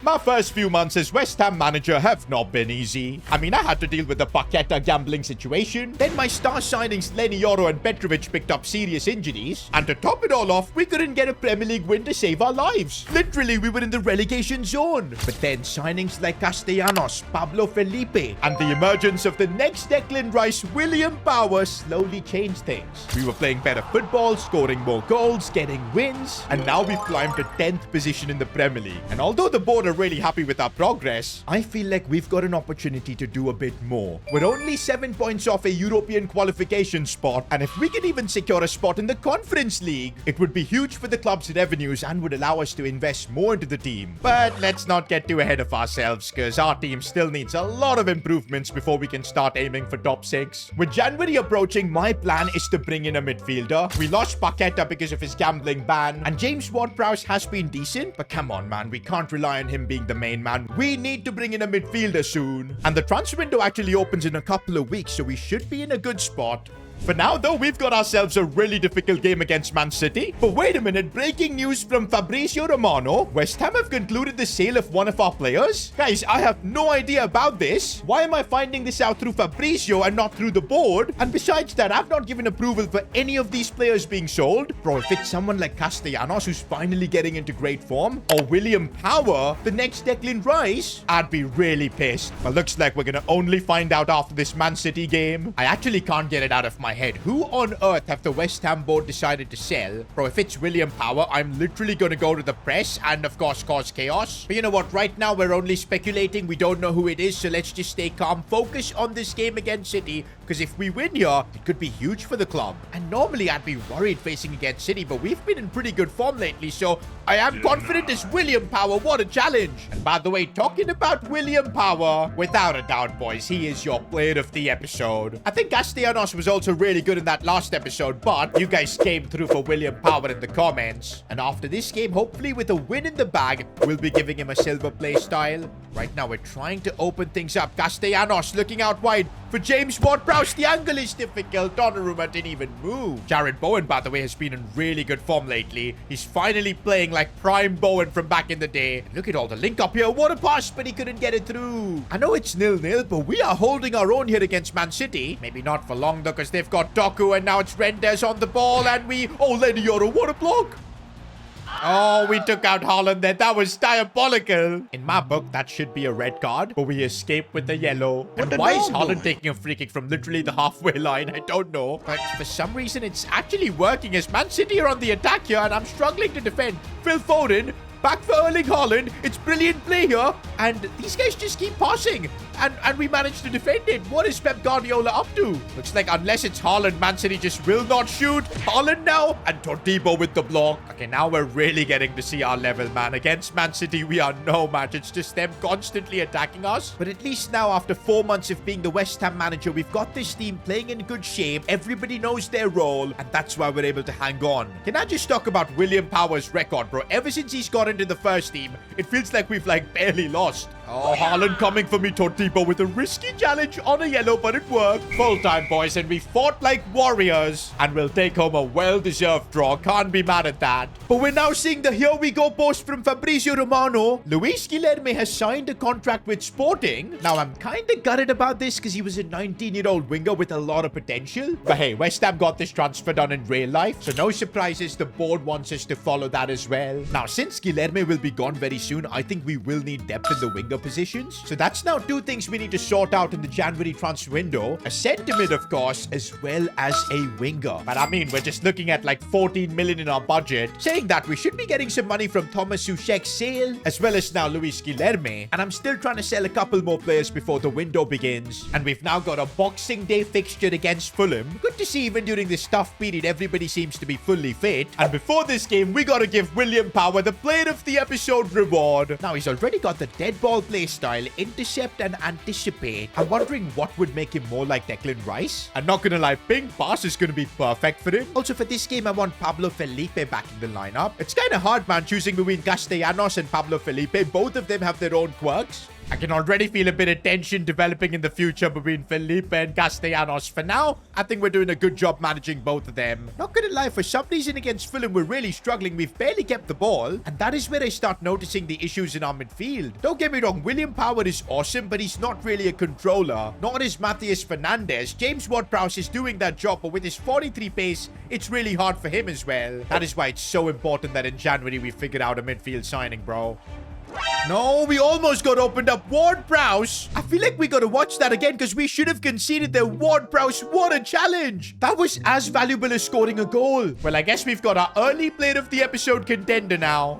My first few months as West Ham manager have not been easy. I mean, I had to deal with the Paqueta gambling situation. Then my star signings Lenny Yoro and Petrovic picked up serious injuries. And to top it all off, we couldn't get a Premier League win to save our lives. Literally, we were in the relegation zone. But then signings like Castellanos, Pablo Felipe, and the emergence of the next Declan Rice, William Power, slowly changed things. We were playing better football, scoring more goals, getting wins, and now we've climbed to 10th position in the Premier League. And although the board are really happy with our progress, I feel like we've got an opportunity to do a bit more. We're only 7 points off a European qualification spot, and if we could even secure a spot in the Conference League, it would be huge for the club's revenues and would allow us to invest more into the team. But let's not get too ahead of ourselves, because our team still needs a lot of improvements before we can start aiming for top 6. With January approaching, my plan is to bring in a midfielder. We lost Paqueta because of his gambling ban, and James Ward-Prowse has been decent, but come on man, we can't rely on him being the main man. We need to bring in a midfielder soon. And the transfer window actually opens in a couple of weeks, so we should be in a good spot. For now, though, we've got ourselves a really difficult game against Man City. But wait a minute, breaking news from Fabrizio Romano. West Ham have concluded the sale of one of our players. Guys, I have no idea about this. Why am I finding this out through Fabrizio and not through the board? And besides that, I've not given approval for any of these players being sold. Bro, if it's someone like Castellanos who's finally getting into great form, or William Power, the next Declan Rice, I'd be really pissed. But looks like we're gonna only find out after this Man City game. I actually can't get it out of my head. Who on earth have the West Ham board decided to sell? Bro, if it's William Power, I'm literally going to go to the press and, of course, cause chaos. But you know what? Right now, we're only speculating. We don't know who it is, so let's just stay calm. Focus on this game against City, because if we win here, it could be huge for the club. And normally, I'd be worried facing against City, but we've been in pretty good form lately, so I am confident as William Power. What a challenge. And by the way, talking about William Power, without a doubt, boys, he is your player of the episode. I think Castellanos was also really good in that last episode, but you guys came through for William Power in the comments. And after this game, hopefully with a win in the bag, we'll be giving him a silver play style. Right now, we're trying to open things up. Castellanos looking out wide for James Ward-Prowse. The angle is difficult. Donnarumma didn't even move. Jared Bowen, by the way, has been in really good form lately. He's finally playing like prime Bowen from back in the day. Look at all the link up here. What a pass, but he couldn't get it through. I know it's 0-0, but we are holding our own here against Man City. Maybe not for long, though, because they've got Doku, and now it's Renders on the ball, and oh, Lenny Yoro, what a block. Oh, we took out Haaland there. That was diabolical. In my book, that should be a red card, but we escaped with the yellow. And why is Haaland taking a free kick from literally the halfway line? I don't know. But for some reason, it's actually working as Man City are on the attack here, and I'm struggling to defend. Phil Foden, back for Erling Haaland. It's brilliant play here. And these guys just keep passing. And we managed to defend it. What is Pep Guardiola up to? Looks like unless it's Haaland, Man City just will not shoot. Haaland now. And Tortibo with the block. Okay, now we're really getting to see our level, man. Against Man City, we are no match. It's just them constantly attacking us. But at least now, after 4 months of being the West Ham manager, we've got this team playing in good shape. Everybody knows their role. And that's why we're able to hang on. Can I just talk about William Power's record, bro? Ever since he's got into the first team, it feels like we've barely lost. Oh, Haaland coming for me, Tortibo, with a risky challenge on a yellow, but it worked. Full time, boys, and we fought like warriors, and we'll take home a well-deserved draw. Can't be mad at that. But we're now seeing the here we go post from Fabrizio Romano. Luis Guilherme has signed a contract with Sporting. Now, I'm kind of gutted about this because he was a 19-year-old winger with a lot of potential. But hey, West Ham got this transfer done in real life, so no surprises. The board wants us to follow that as well. Now, since Guilherme will be gone very soon, I think we will need depth in the winger positions. So that's now 2 things we need to sort out in the January transfer window. A centre mid, of course, as well as a winger. But I mean, we're just looking at like 14 million in our budget. Saying that, we should be getting some money from Thomas Soucek's sale, as well as now Luis Guilherme. And I'm still trying to sell a couple more players before the window begins. And we've now got a Boxing Day fixture against Fulham. Good to see even during this tough period, everybody seems to be fully fit. And before this game, we got to give William Power the player of the episode reward. Now, he's already got the dead ball play style, intercept and anticipate. I'm wondering what would make him more like Declan Rice. I'm not gonna lie, ping pass is gonna be perfect for him. Also, for this game, I want Pablo Felipe back in the lineup. It's kind of hard, man, choosing between Castellanos and Pablo Felipe. Both of them have their own quirks. I can already feel a bit of tension developing in the future between Felipe and Castellanos. For now, I think we're doing a good job managing both of them. Not gonna lie, for some reason against Fulham, we're really struggling. We've barely kept the ball, and that is where I start noticing the issues in our midfield. Don't get me wrong, William Power is awesome, but he's not really a controller. Nor is Matthias Fernandes. James Ward-Prowse is doing that job, but with his 43 pace, it's really hard for him as well. That is why it's so important that in January we figured out a midfield signing, bro. No, we almost got opened up. Ward-Prowse. I feel like we got to watch that again because we should have conceded there. Ward-Prowse, what a challenge. That was as valuable as scoring a goal. Well, I guess we've got our early player of the episode contender now.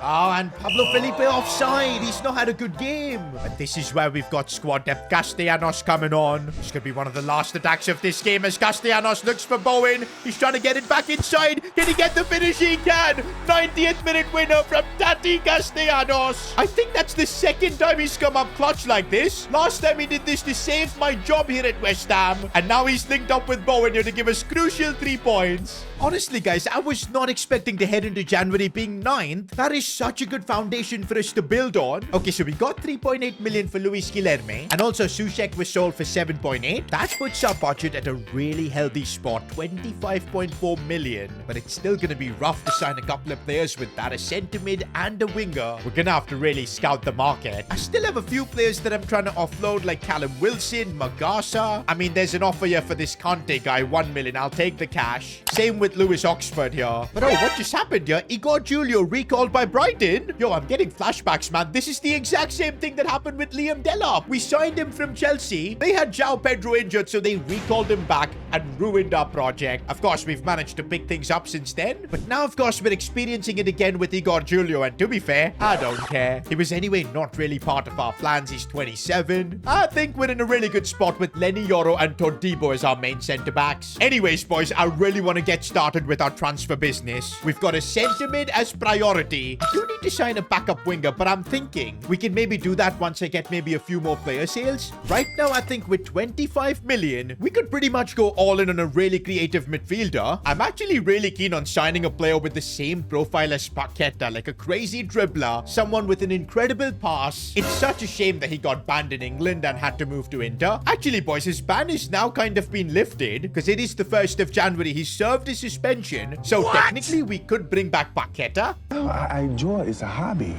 Oh, and Pablo Felipe offside. He's not had a good game. But this is where we've got squad depth. Castellanos coming on. This could be one of the last attacks of this game as Castellanos looks for Bowen. He's trying to get it back inside. Can he get the finish? He can. 90th minute winner from Tati Castellanos. I think that's the second time he's come up clutch like this. Last time he did this to save my job here at West Ham. And now he's linked up with Bowen here to give us crucial 3 points. Honestly, guys, I was not expecting to head into January being 9th. That is such a good foundation for us to build on. Okay, so we got 3.8 million for Luis Guilherme. And also, Soucek was sold for 7.8. That puts our budget at a really healthy spot, 25.4 million. But it's still going to be rough to sign a couple of players with that, a centre mid and a winger. We're going to have to really scout the market. I still have a few players that I'm trying to offload, like Callum Wilson, Magasa. I mean, there's an offer here for this Conte guy, 1 million. I'll take the cash. Same with Lewis Oxford here. But oh, what just happened here? Igor Julio recalled by Brighton? Yo, I'm getting flashbacks, man. This is the exact same thing that happened with Liam Delap. We signed him from Chelsea. They had João Pedro injured, so they recalled him back and ruined our project. Of course, we've managed to pick things up since then. But now, of course, we're experiencing it again with Igor Julio. And to be fair, I don't care. He was anyway not really part of our plans. He's 27. I think we're in a really good spot with Lenny Yoro and Todibo as our main centre-backs. Anyways, boys, I really want to get started with our transfer business. We've got a centre mid as priority. I do need to sign a backup winger, but I'm thinking we can maybe do that once I get maybe a few more player sales. Right now, I think with 25 million, we could pretty much go all in on a really creative midfielder. I'm actually really keen on signing a player with the same profile as Paqueta, like a crazy dribbler, someone with an incredible pass. It's such a shame that he got banned in England and had to move to Inter. Actually, boys, his ban is now kind of been lifted because it is the 1st of January. He served his suspension, so technically we could bring back Paqueta. I enjoy it. It's a hobby.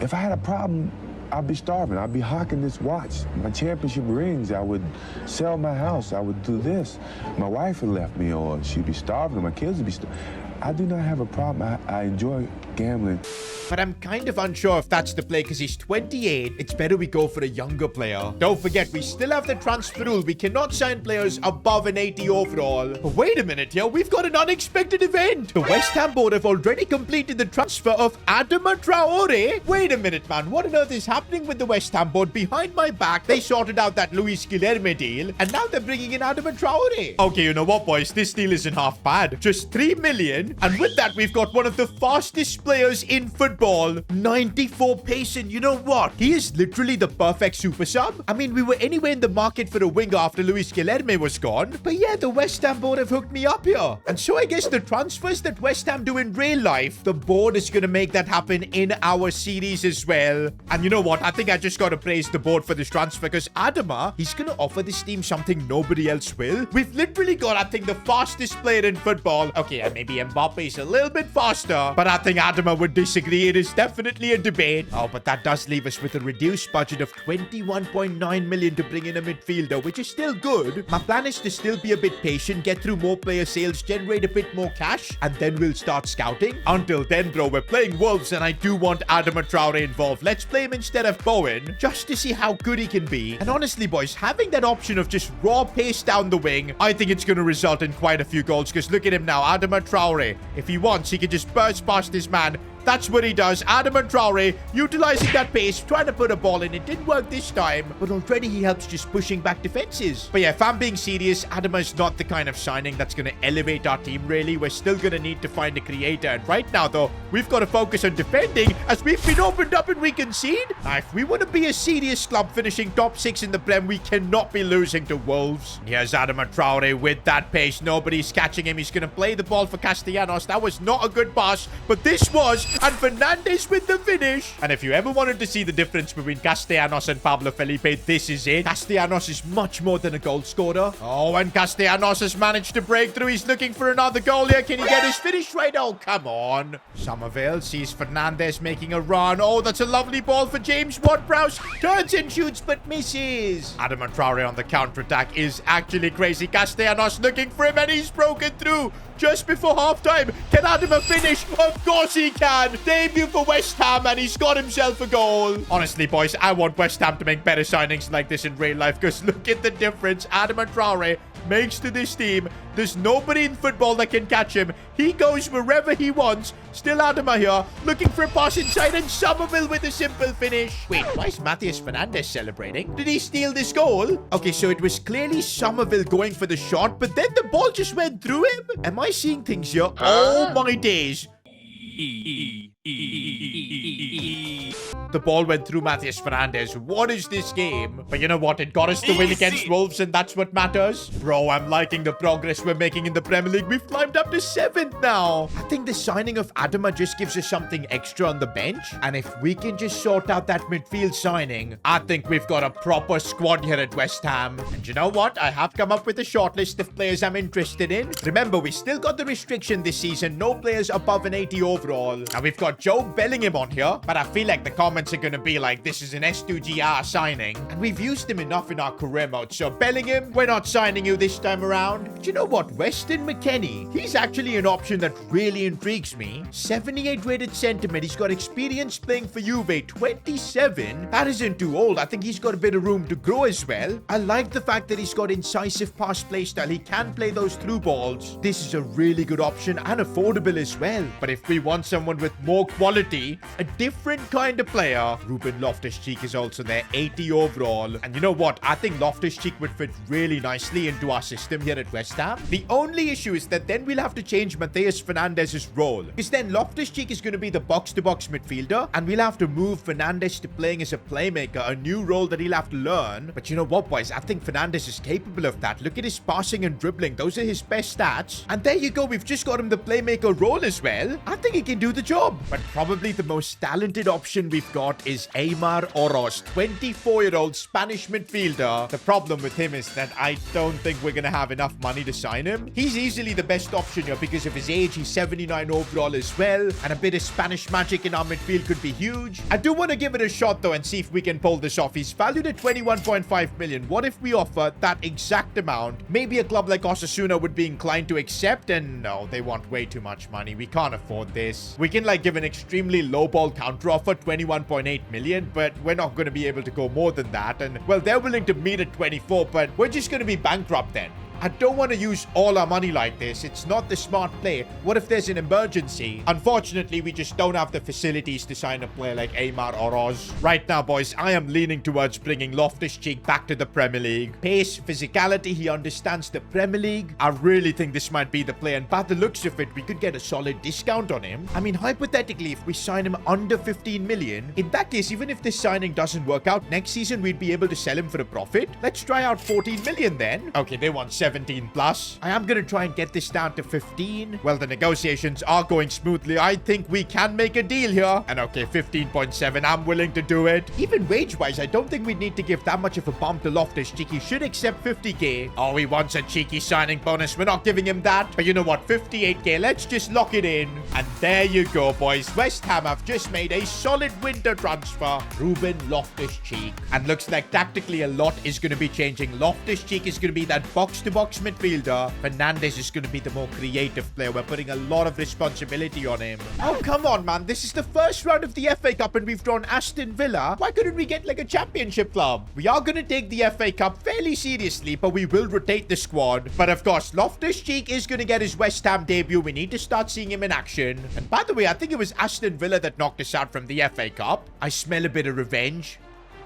If I had a problem, I'd be starving. I'd be hawking this watch. My championship rings, I would sell my house. I would do this. My wife had left me, or she'd be starving, or my kids would be starving. I do not have a problem. I enjoy gambling. But I'm kind of unsure if that's the play because he's 28. It's better we go for a younger player. Don't forget, we still have the transfer rule. We cannot sign players above an 80 overall. But wait a minute here. We've got an unexpected event. The West Ham board have already completed the transfer of Adama Traore. Wait a minute, man. What on earth is happening with the West Ham board? Behind my back, they sorted out that Luis Guilherme deal, and now they're bringing in Adama Traore. Okay, you know what, boys? This deal isn't half bad. Just 3 million. And with that, we've got one of the fastest players in football. 94 pace, and you know what? He is literally the perfect super sub. I mean, we were anyway in the market for a winger after Luis Guilherme was gone. But yeah, the West Ham board have hooked me up here. And so I guess the transfers that West Ham do in real life, the board is going to make that happen in our series as well. And you know what? I think I just got to praise the board for this transfer because Adama, he's going to offer this team something nobody else will. We've literally got, I think, the fastest player in football. Okay, and maybe Mbappe is a little bit faster, but I think Adama would disagree. It is definitely a debate. Oh, but that does leave us with a reduced budget of 21.9 million to bring in a midfielder, which is still good. My plan is to still be a bit patient, get through more player sales, generate a bit more cash, and then we'll start scouting. Until then, bro, we're playing Wolves, and I do want Adama Traore involved. Let's play him instead of Bowen, just to see how good he can be. And honestly, boys, having that option of just raw pace down the wing, I think it's going to result in quite a few goals, because look at him now, Adama Traore. If he wants, he can just burst past this man. That's what he does. Adama Traore, utilizing that pace, trying to put a ball in. It didn't work this time, but already he helps just pushing back defenses. But yeah, if I'm being serious, Adama is not the kind of signing that's going to elevate our team, really. We're still going to need to find a creator. And right now, though, we've got to focus on defending as we've been opened up and we concede. Now, if we want to be a serious club finishing top 6 in the Prem, we cannot be losing to Wolves. Here's Adama Traore with that pace. Nobody's catching him. He's going to play the ball for Castellanos. That was not a good pass, but this was... And Fernandes with the finish. And if you ever wanted to see the difference between Castellanos and Pablo Felipe, this is it. Castellanos is much more than a goal scorer. Oh, and Castellanos has managed to break through. He's looking for another goal here. Can he get his finish right? Oh, come on. Somerville sees Fernandes making a run. Oh, that's a lovely ball for James Ward-Prowse. Turns and shoots, but misses. Adama Traore on the counter-attack is actually crazy. Castellanos looking for him, and he's broken through just before halftime. Can Adama finish? Of course he can. Debut for West Ham, and he's got himself a goal. Honestly, boys, I want West Ham to make better signings like this in real life, because look at the difference Adama Traore makes to this team. There's nobody in football that can catch him. He goes wherever he wants. Still Adama here, looking for a pass inside, and Somerville with a simple finish. Wait, why is Matheus Fernandes celebrating? Did he steal this goal? Okay, so it was clearly Somerville going for the shot, but then the ball just went through him? Am I seeing things here? Oh my days. The ball went through Matheus Fernandes. What is this game? But you know what? It got us the win against Wolves, and that's what matters. Bro, I'm liking the progress we're making in the Premier League. We've climbed up to 7th now. I think the signing of Adama just gives us something extra on the bench. And if we can just sort out that midfield signing, I think we've got a proper squad here at West Ham. And you know what? I have come up with a short list of players I'm interested in. Remember, we still got the restriction this season. No players above an 80 overall. Now, we've got Joe Bellingham on here, but I feel like the comments are going to be like, this is an S2GR signing, and we've used him enough in our career mode. So Bellingham, we're not signing you this time around. But you know what? Weston McKennie, he's actually an option that really intrigues me. 78 rated sentiment. He's got experience playing for Juve. 27. That isn't too old. I think he's got a bit of room to grow as well. I like the fact that he's got incisive pass play style. He can play those through balls. This is a really good option and affordable as well. But if we want someone with more quality, a different kind of player, Ruben Loftus-Cheek is also there, 80 overall. And you know what? I think Loftus-Cheek would fit really nicely into our system here at West Ham. The only issue is that then we'll have to change Matheus Fernandes' role, because then Loftus-Cheek is going to be the box-to-box midfielder, and we'll have to move Fernandes to playing as a playmaker, a new role that he'll have to learn. But you know what, boys? I think Fernandes is capable of that. Look at his passing and dribbling. Those are his best stats. And there you go. We've just got him the playmaker role as well. I think he can do the job. But probably the most talented option we've got is Aimar Oroz, 24-year-old Spanish midfielder. The problem with him is that I don't think we're going to have enough money to sign him. He's easily the best option here because of his age. He's 79 overall as well, and a bit of Spanish magic in our midfield could be huge. I do want to give it a shot though and see if we can pull this off. He's valued at 21.5 million. What if we offer that exact amount? Maybe a club like Osasuna would be inclined to accept, and no, they want way too much money. We can't afford this. We can like give an extremely low ball counter offer, 21.8 million, but we're not going to be able to go more than that. And well, they're willing to meet at 24, but we're just going to be bankrupt then. I don't want to use all our money like this. It's not the smart play. What if there's an emergency? Unfortunately, we just don't have the facilities to sign a player like Aimar Oroz. Right now, boys, I am leaning towards bringing Loftus-Cheek back to the Premier League. Pace, physicality, he understands the Premier League. I really think this might be the play, and by the looks of it, we could get a solid discount on him. I mean, hypothetically, if we sign him under 15 million, in that case, even if this signing doesn't work out, next season we'd be able to sell him for a profit. Let's try out 14 million then. Okay, they want 17 plus. I am going to try and get this down to 15. Well, the negotiations are going smoothly. I think we can make a deal here. And okay, 15.7. I'm willing to do it. Even wage-wise, I don't think we need to give that much of a bump to Loftus-Cheek. He should accept 50k. Oh, he wants a cheeky signing bonus. We're not giving him that. But you know what? 58k. Let's just lock it in. And there you go, boys. West Ham have just made a solid winter transfer. Ruben Loftus-Cheek. And looks like tactically a lot is going to be changing. Loftus-Cheek is going to be that box-to-box midfielder. Fernandes is going to be the more creative player. We're putting a lot of responsibility on him. Oh, come on, man. This is the first round of the FA Cup and we've drawn Aston Villa. Why couldn't we get like a championship club? We are going to take the FA Cup fairly seriously, but we will rotate the squad. But of course, Loftus-Cheek is going to get his West Ham debut. We need to start seeing him in action. And by the way, I think it was Aston Villa that knocked us out from the FA Cup. I smell a bit of revenge.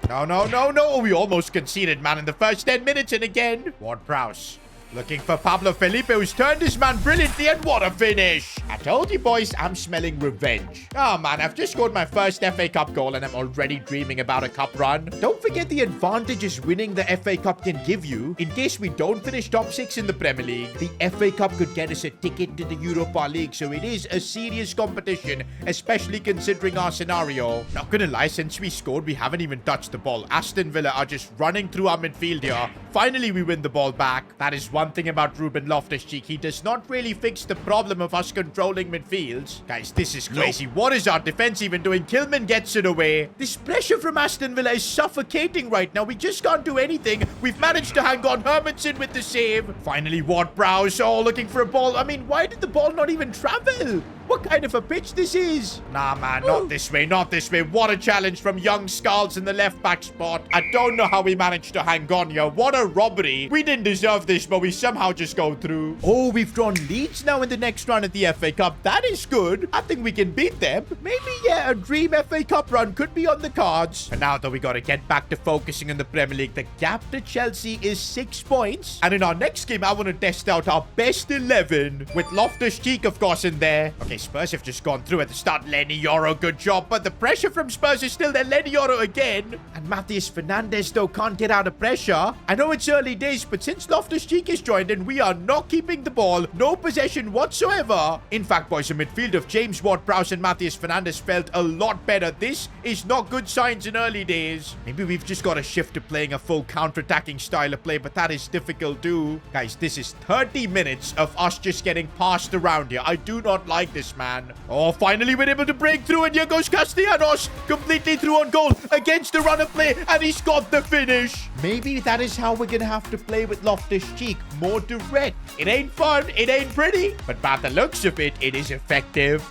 No. We almost conceded, man, in the first 10 minutes. And again, Ward-Prowse. Looking for Pablo Felipe, who's turned his man brilliantly, and what a finish. I told you boys, I'm smelling revenge. Oh man, I've just scored my first FA Cup goal and I'm already dreaming about a cup run. Don't forget the advantages winning the FA Cup can give you. In case we don't finish top 6 in the Premier League, the FA Cup could get us a ticket to the Europa League, so it is a serious competition, especially considering our scenario. Not gonna lie, since we scored, we haven't even touched the ball. Aston Villa are just running through our midfield here. Finally, we win the ball back. That is one thing about Ruben Loftus-Cheek. He does not really fix the problem of us controlling midfields. Guys, this is crazy. What is our defense even doing? Kilman gets it away. This pressure from Aston Villa is suffocating right now. We just can't do anything. We've managed to hang on. Hermanson with the save. Finally, Ward-Prowse. Oh, looking for a ball. I mean, why did the ball not even travel? What kind of a pitch this is? Nah, man, not this way, not this way. What a challenge from young Skulls in the left-back spot. I don't know how we managed to hang on here. What a robbery. We didn't deserve this, but we somehow just go through. Oh, we've drawn Leeds now in the next run at the FA Cup. That is good. I think we can beat them. Maybe, yeah, a dream FA Cup run could be on the cards. And now, though, we got to get back to focusing on the Premier League. The gap to Chelsea is 6 points. And in our next game, I want to test out our best 11 with Loftus-Cheek, of course, in there. Okay, Spurs have just gone through at the start. Lenny Yoro, good job. But the pressure from Spurs is still there. Lenny Yoro again. And Matheus Fernandes, though, can't get out of pressure. I know it's early days, but since Loftus-Cheek is joined and we are not keeping the ball, no possession whatsoever. In fact, boys, the midfield of James Ward-Prowse and Matheus Fernandes felt a lot better. This is not good signs in early days. Maybe we've just got to shift to playing a full counter-attacking style of play, but that is difficult too. Guys, this is 30 minutes of us just getting passed around here. I do not like this, man. Oh, finally we're able to break through, and here goes Castellanos completely through on goal against the run of play, and he's got the finish. Maybe that is how we're gonna have to play with Loftus-Cheek. More direct. It ain't fun, it ain't pretty, but by the looks of it, it is effective.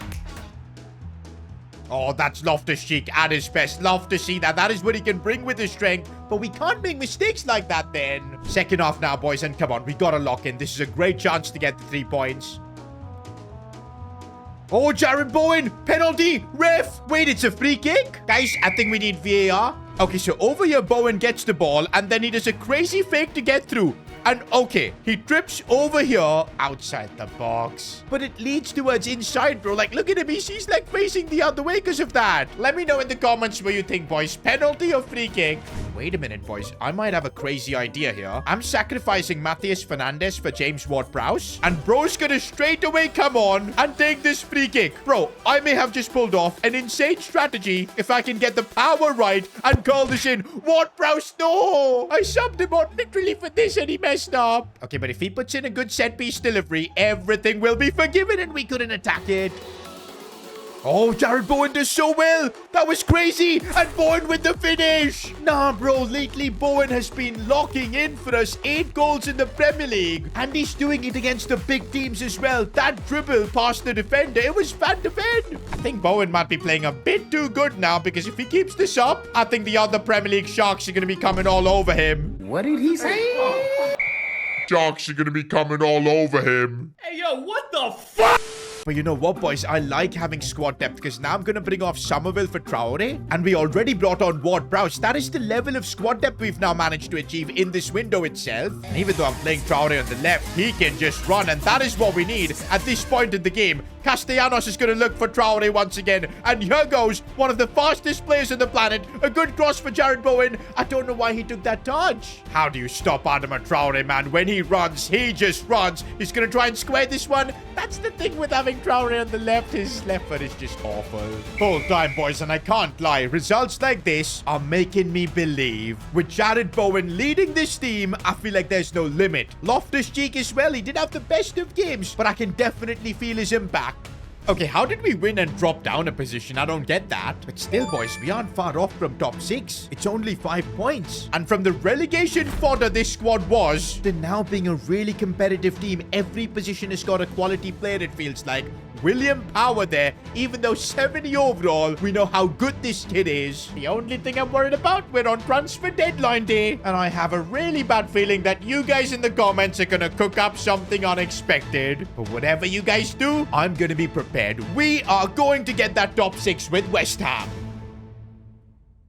Oh, that's Loftus-Cheek at his best. Love to see that. That is what he can bring with his strength. But we can't make mistakes like that then. Second half now, boys, and come on, we gotta lock in. This is a great chance to get the 3 points. Oh, Jared Bowen, penalty, ref. Wait, it's a free kick? Guys, I think we need VAR. Okay, so over here, Bowen gets the ball, and then he does a crazy fake to get through. And okay, he trips over here outside the box. But it leads towards inside, bro. Like, look at him. He's like facing the other way because of that. Let me know in the comments what you think, boys. Penalty or free kick? Wait a minute, boys. I might have a crazy idea here. I'm sacrificing Matheus Fernandes for James Ward-Prowse. And bro's gonna straight away come on and take this free kick. Bro, I may have just pulled off an insane strategy if I can get the power right and call this in. Ward-Prowse, no! I subbed him on literally for this and he messed up. Okay, but if he puts in a good set-piece delivery, everything will be forgiven and we couldn't attack it. Oh, Jared Bowen does so well. That was crazy. And Bowen with the finish. Nah, bro. Lately, Bowen has been locking in for us 8 goals in the Premier League. And he's doing it against the big teams as well. That dribble past the defender, it was Van de Ven. I think Bowen might be playing a bit too good now, because if he keeps this up, I think the other Premier League Sharks are going to be coming all over him. What did he say? Sharks are gonna be coming all over him. Hey, yo, what the fuck? But you know what, boys? I like having squad depth because now I'm going to bring off Somerville for Traore. And we already brought on Ward-Prowse. That is the level of squad depth we've now managed to achieve in this window itself. And even though I'm playing Traore on the left, he can just run. And that is what we need at this point in the game. Castellanos is going to look for Traore once again. And here goes one of the fastest players on the planet. A good cross for Jared Bowen. I don't know why he took that touch. How do you stop Adama Traore, man? When he runs, he just runs. He's going to try and square this one. That's the thing with having Traore on the left. His left foot is just awful. Full time, boys, and I can't lie. Results like this are making me believe. With Jared Bowen leading this team, I feel like there's no limit. Loftus-Cheek as well. He did have the best of games, but I can definitely feel his impact. Okay, how did we win and drop down a position? I don't get that. But still, boys, we aren't far off from top 6. It's only 5 points. And from the relegation fodder this squad was, to now being a really competitive team, every position has got a quality player, it feels like. William Power there, even though 70 overall, we know how good this kid is. The only thing I'm worried about, we're on transfer deadline day. And I have a really bad feeling that you guys in the comments are gonna cook up something unexpected. But whatever you guys do, I'm gonna be prepared. We are going to get that top 6 with West Ham.